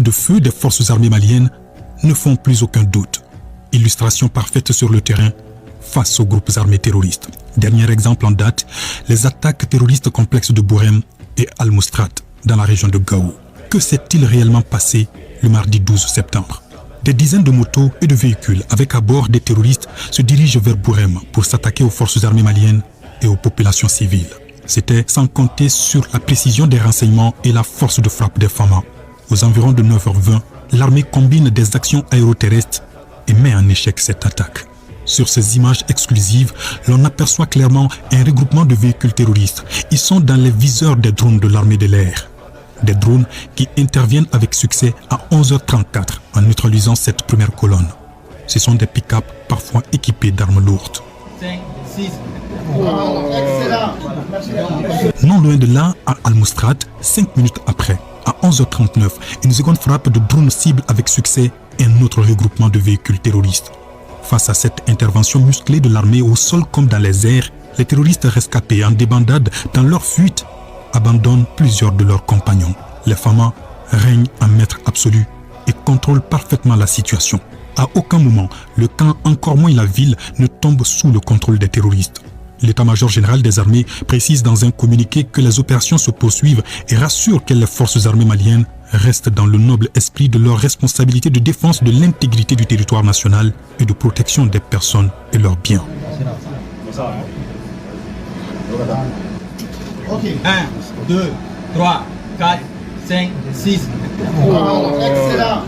de feu des forces armées maliennes ne font plus aucun doute. Illustration parfaite sur le terrain face aux groupes armés terroristes. Dernier exemple en date, les attaques terroristes complexes de Bourem et Al-Moustrat dans la région de Gao. Que s'est-il réellement passé le mardi 12 septembre? Des dizaines de motos et de véhicules avec à bord des terroristes se dirigent vers Bourem pour s'attaquer aux forces armées maliennes et aux populations civiles. C'était sans compter sur la précision des renseignements et la force de frappe des FAMA. Aux environs de 9h20, l'armée combine des actions aéroterrestres et met en échec cette attaque. Sur ces images exclusives, l'on aperçoit clairement un regroupement de véhicules terroristes. Ils sont dans les viseurs des drones de l'armée de l'air. Des drones qui interviennent avec succès à 11h34 en neutralisant cette première colonne. Ce sont des pick-up parfois équipés d'armes lourdes. 5, 6. Non loin de là, à Al-Moustrat, 5 minutes après, à 11h39, une seconde frappe de drone cible avec succès et un autre regroupement de véhicules terroristes. Face à cette intervention musclée de l'armée au sol comme dans les airs, les terroristes rescapés en débandade dans leur fuite abandonnent plusieurs de leurs compagnons. Les FAMA règnent en maître absolu et contrôlent parfaitement la situation. À aucun moment, le camp, encore moins la ville, ne tombe sous le contrôle des terroristes. L'état-major général des armées précise dans un communiqué que les opérations se poursuivent et rassure que les forces armées maliennes restent dans le noble esprit de leur responsabilité de défense de l'intégrité du territoire national et de protection des personnes et leurs biens. 1, 2, 3, 4, 5, 6. Excellent.